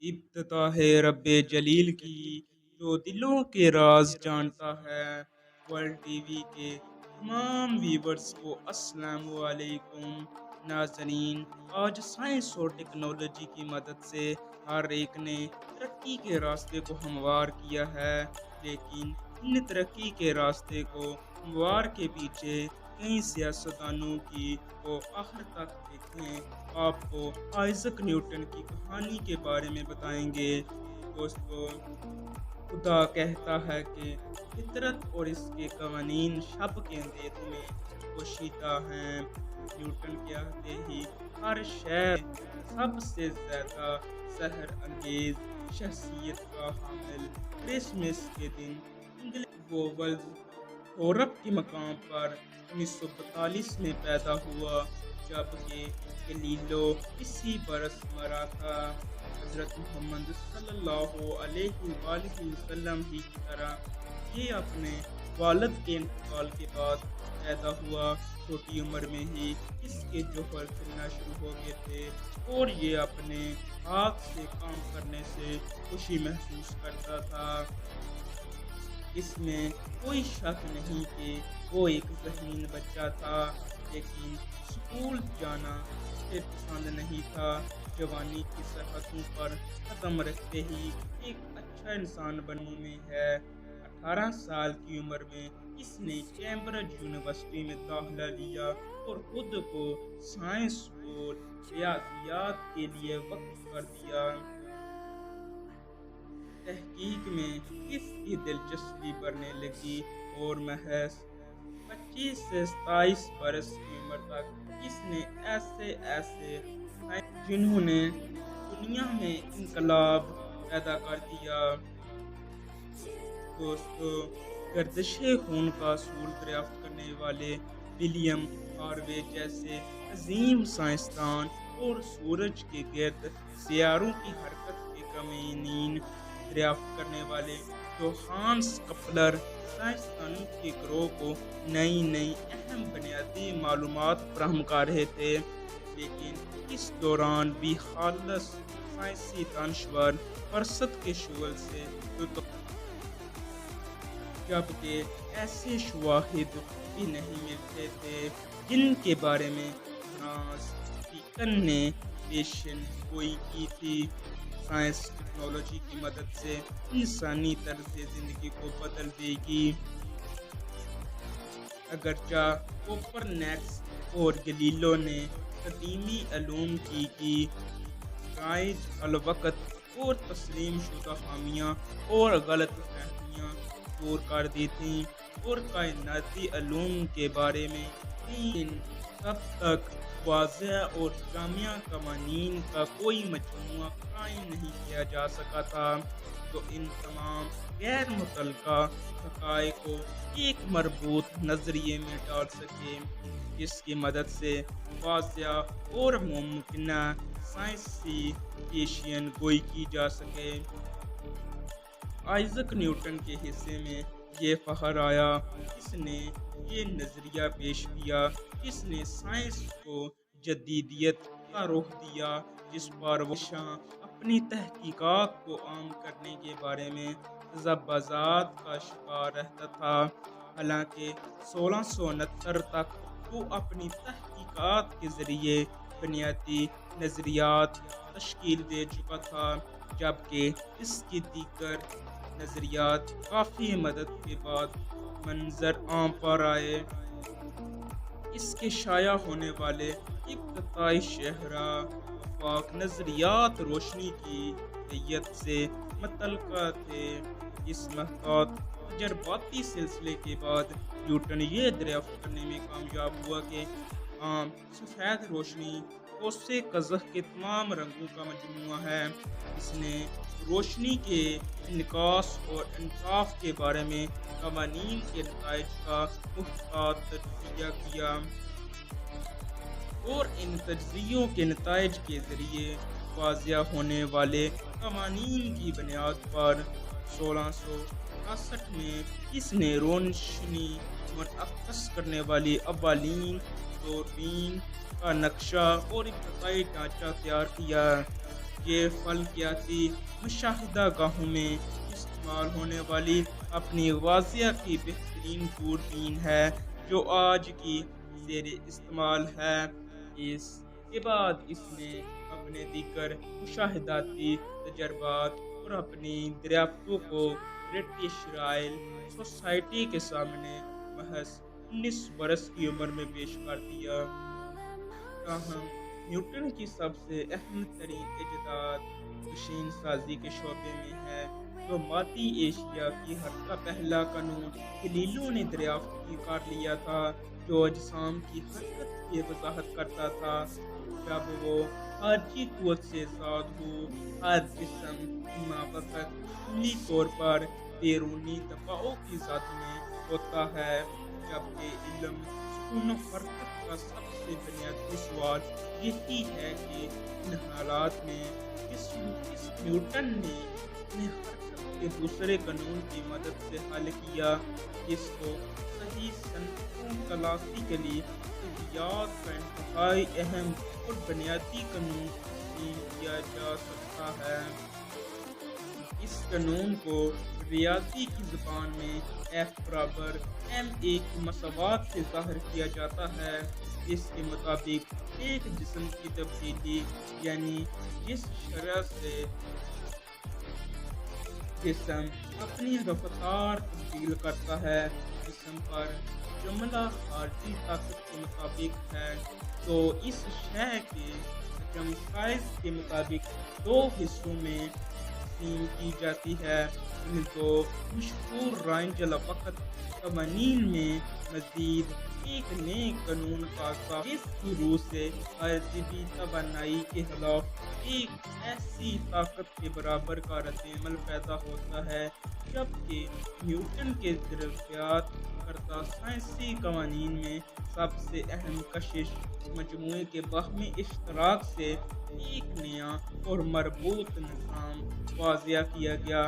ابتدا ہے رب جلیل کی جو دلوں کے راز جانتا ہے۔ ورلڈ ٹی وی کے تمام ویورز کو السلام علیکم۔ ناظرین، آج سائنس اور ٹیکنالوجی کی مدد سے ہر ایک نے ترقی کے راستے کو ہموار کیا ہے، لیکن ان ترقی کے راستے کو ہموار کے پیچھے کئی سیاستدانوں کی کو آخر تک دیکھیں۔ آپ کو آئزک نیوٹن کی کہانی کے بارے میں بتائیں گے۔ دوستو، خدا کہتا ہے کہ فطرت اور اس کے قوانین شب کے اندھیروں میں پوشیدہ ہیں۔ نیوٹن کہتے ہی ہر شہر سب سے زیادہ سحر انگیز شخصیت کا حامل کرسمس کے دن انگلش وولز یورپ کے مقام پر 1942 میں پیدا ہوا، جبکہ گلیلو اسی برس مرا تھا۔ حضرت محمد صلی اللہ علیہ وآلہ وسلم ہی کی طرح یہ اپنے والد کے انتقال کے بعد پیدا ہوا۔ چھوٹی عمر میں ہی اس کے جوہر کھلنا شروع ہو گئے تھے اور یہ اپنے ہاتھ سے کام کرنے سے خوشی محسوس کرتا تھا۔ اس میں کوئی شک نہیں کہ وہ ایک ذہین بچہ تھا، لیکن اسکول جانا اسے پسند نہیں تھا۔ جوانی کی سرحدوں پر قدم رکھتے ہی ایک اچھا انسان بننے میں ہے۔ 18 سال کی عمر میں اس نے کیمبرج یونیورسٹی میں داخلہ لیا اور خود کو سائنس اور ریاضیات کے لیے وقف کر دیا۔ تحقیق میں اس کی دلچسپی بڑھنے لگی اور محض 25 سے 27 برس کی عمر تک اس نے ایسے جنہوں نے دنیا میں انقلاب پیدا کر دیا۔ دوستو، گردش خون کا اصول دریافت کرنے والے ولیم ہاروے جیسے عظیم سائنسدان اور سورج کے گرد سیاروں کی حرکت کے قوانین دریافت کرنے والے جوہانس کپلر سائنسدانوں کے گروہ کو نئی اہم بنیادی معلومات فراہم کر رہے تھے، لیکن اس دوران بھی خالص سائنسی دانشور فرصت کے شغل سے جبکہ ایسے شواہد بھی نہیں ملتے تھے جن کے بارے میں فرانس بیکن نے پیشن گوئی کی تھی۔ سائنس ٹیکنالوجی کی مدد سے انسانی طرز زندگی کو بدل دے گی۔ اگرچہ کوپرنیکس اور گلیلو نے قدیمی علوم کی رائج الوقت اور تسلیم شدہ خامیاں اور غلط فہمیاں دور کر دی تھیں اور کائناتی علوم کے بارے میں تب تک واضح اور جامع قوانین کا کوئی مجموعہ قائم نہیں کیا جا سکا تھا، تو ان تمام غیر متعلقہ حقائق کو ایک مربوط نظریے میں ڈال سکے جس کی مدد سے واضح اور ممکنہ سائنسی پیشین گوئی کی جا سکے۔ آئزک نیوٹن کے حصے میں یہ فخر آیا، اس نے یہ نظریہ پیش کیا جس نے سائنس کو جدیدیت کا رخ دیا، جس پر وہ اپنی تحقیقات کو عام کرنے کے بارے میں ذبذات کا شکار رہتا تھا۔ حالانکہ 1669 تک وہ اپنی تحقیقات کے ذریعے بنیادی نظریات تشکیل دے چکا تھا، جبکہ اس کے دیگر نظریات کافی مدت کے بعد منظر عام پر آئے۔ اس کے شائع ہونے والے ابتدائی شاہراہ آفاق نظریات روشنی کی نوعیت سے متعلقہ تھے۔ اس محتاط تجرباتی سلسلے کے بعد نیوٹن یہ دریافت کرنے میں کامیاب ہوا کہ عام سفید روشنی قوس قزح کے تمام رنگوں کا مجموعہ ہے۔ اس نے روشنی کے انعکاس اور انعطاف کے بارے میں قوانین کے نتائج کا محتاط تجزیہ کیا اور ان تجزیوں کے نتائج کے ذریعے واضح ہونے والے قوانین کی بنیاد پر 1666 میں اس نے روشنی منعکس کرنے والی اولین دوربین کا نقشہ اور ابتدائی ڈھانچہ تیار کیا۔ یہ فلکیاتی مشاہدہ گاہوں میں استعمال ہونے والی اپنی واضح کی بہترین دوربین ہے جو آج کی زیر استعمال ہے۔ اس کے بعد اس نے اپنے دیگر مشاہداتی تجربات اور اپنی دریافتوں کو برٹش رائل سوسائٹی کے سامنے محض 19 برس کی عمر میں پیش کر دیا۔ تاہم نیوٹن کی سب سے اہم ترین ایجاد مشین سازی کے شعبے میں ہے، جو مادی اشیاء کی حرکت کا پہلا قانون گلیلیو نے دریافت کر لیا تھا، جو اجسام کی حرکت کی وضاحت کرتا تھا۔ جب وہ خارجی قوت سے آزاد ہو، ہر جسم اما وقت عملی طور پر بیرونی دباؤ کی ذات میں ہوتا ہے، جبکہ علم سکون و حرکت کا سب سے بنیادی سوال یہی ہے کہ ان حالات میں کس نیوٹن نے اپنے حرکت کے دوسرے قانون کی مدد سے حل کیا، جس کو صحیح صنعتوں کلاسیکلی طبیعیات کا انتہائی اہم اور بنیادی قانون تسلیم کیا جا سکتا ہے۔ اس قانون کو ریاضی کی زبان میں F=ma کی مساوات سے ظاہر کیا جاتا ہے، جس کے مطابق ایک جسم کی تبدیلی یعنی جس شرح سے جسم اپنی رفتار تبدیل کرتا ہے جسم پر جملہ خارجی طاقت کے مطابق ہے، تو اس شے کے حجم سائز کے مطابق دو حصوں میں تقسیم کی جاتی ہے۔ ان دو مشہور رائنجل وقت قوانین میں مزید ایک نئے قانون کا سا جس کی روح سے ارضی توانائی کے خلاف ایک ایسی طاقت کے برابر کا رد عمل پیدا ہوتا ہے، جبکہ نیوٹن کے دریافت کردہ سائنسی قوانین میں سب سے اہم کشش مجموعے کے باہمی اشتراک سے ایک نیا اور مربوط نظام واضح کیا گیا،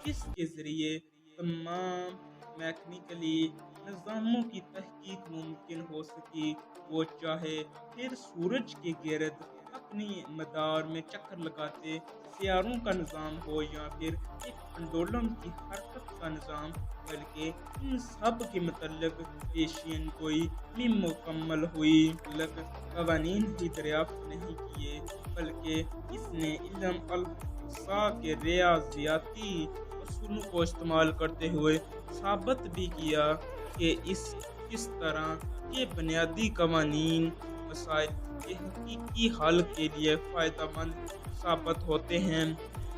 جس کے ذریعے تمام میکینیکلی نظاموں کی تحقیق ممکن ہو سکی، وہ چاہے پھر سورج کے گرد اپنی مدار میں چکر لگاتے سیاروں کا نظام ہو یا پھر ایک پنڈولم کی حرکت کا نظام، بلکہ ان سب کے متعلق پیشین کوئی بھی مکمل ہوئی قوانین ہی دریافت نہیں کیے، بلکہ اس نے علم الاحصاء کے ریاضیاتی اصولوں کو استعمال کرتے ہوئے ثابت بھی کیا کہ کس طرح یہ بنیادی قوانین مسائل کے حقیقی حل کے لیے فائدہ مند ثابت ہوتے ہیں،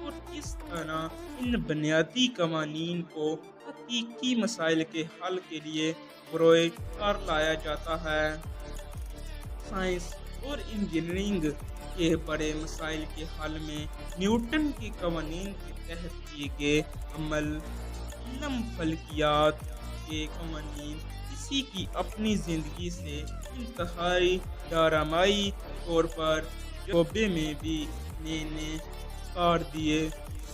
اور کس طرح ان بنیادی قوانین کو حقیقی مسائل کے حل کے لیے بروئے کار لایا جاتا ہے۔ سائنس اور انجینئرنگ کے بڑے مسائل کے حل میں نیوٹن کے قوانین کے تحت کیے گئے عمل، علم فلکیات کے قوانین کسی کی اپنی زندگی سے انتہائی ڈرامائی طور پر شعبے میں بھی نے کار دیے۔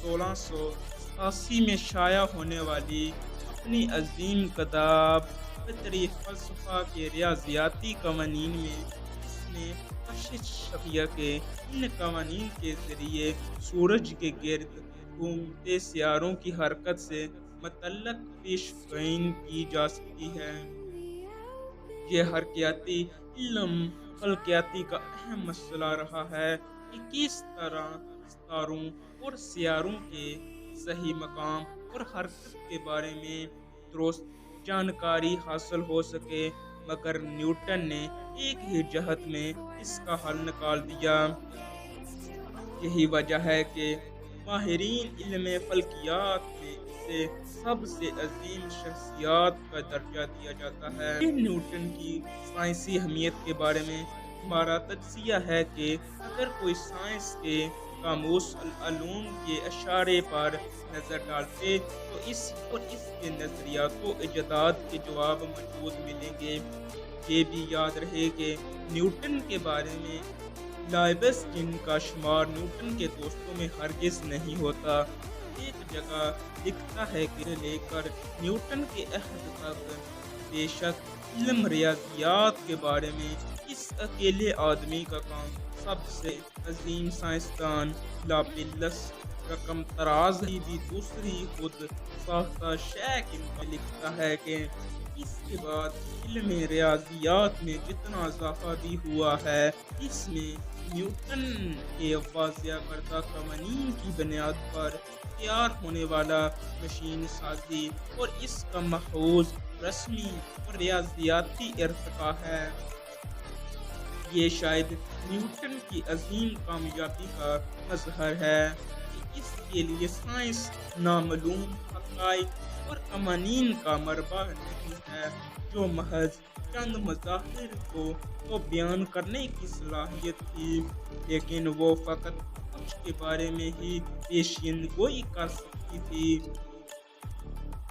1687 میں شائع ہونے والی اپنی عظیم کتاب فطری فلسفہ کے ریاضیاتی قوانین میں اس نے کشش کیا کہ ان قوانین کے ذریعے سورج کے گرد گھومتے سیاروں کی حرکت سے متعلق پیش بینی کی جا سکتی ہے۔ یہ حرکیاتی علم فلکیاتی کا اہم مسئلہ رہا ہے کہ کس طرح ستاروں اور سیاروں کے صحیح مقام اور حرکت کے بارے میں درست جانکاری حاصل ہو سکے، مگر نیوٹن نے ایک ہی جہت میں اس کا حل نکال دیا۔ یہی وجہ ہے کہ ماہرین علم فلکیات میں اسے سب سے عظیم شخصیات کا درجہ دیا جاتا ہے۔ نیوٹن کی سائنسی اہمیت کے بارے میں ہمارا تجزیہ ہے کہ اگر کوئی سائنس کے قاموس العلوم کے اشارے پر نظر ڈالتے تو اس کے نظریات و ایجادات کے جواب موجود ملیں گے۔ یہ بھی یاد رہے کہ نیوٹن کے بارے میں لائبس جن کا شمار نیوٹن کے دوستوں میں ہرگز نہیں ہوتا، ایک جگہ لکھتا ہے کہ لے کر نیوٹن کے عہد تک بے شک علم ریاضیات کے بارے میں اس اکیلے آدمی کا کام سب سے عظیم سائنسدان لاپلس رقم تراز ہی بھی دوسری خود ساختہ شے کے متعلق لکھتا ہے کہ اس کے بعد علم ریاضیات میں جتنا اضافہ بھی ہوا ہے اس میں نیوٹن کے واضح کردہ قوانین کی بنیاد پر تیار ہونے والا مشین سازی اور اس کا محفوظ رسمی اور ریاضیاتی ارتقا ہے۔ یہ شاید نیوٹن کی عظیم کامیابی کا مظہر ہے کہ اس کے لیے سائنس نامعلوم حقائق اور قوانین کا مربع نہیں ہے جو محض چند مظاہر کو بیان کرنے کی صلاحیت تھی، لیکن وہ فقط کچھ کے بارے میں ہی پیشین گوئی کر سکتی تھی۔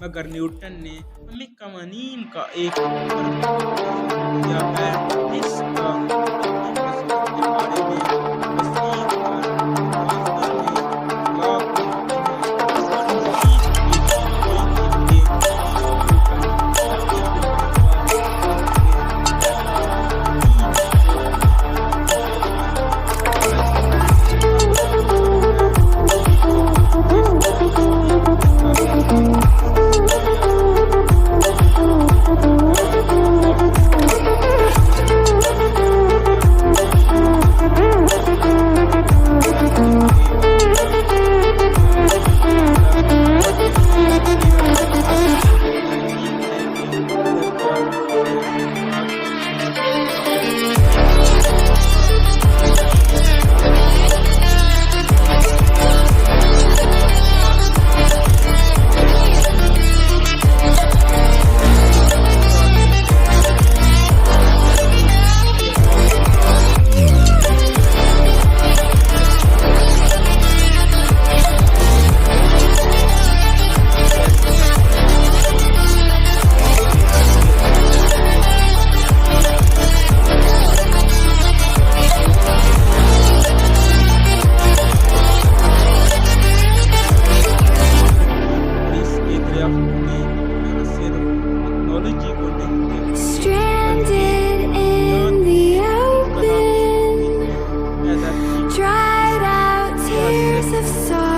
مگر نیوٹن نے ہمیں قوانین کا ایک مربع دیا ہے، اس کا اپنے مظہر کے بارے میں وسیع تر انداز میں اطلاق ممکن ہے اور مزید پیشین گوئی کے لیے Dried out tears of sorrow.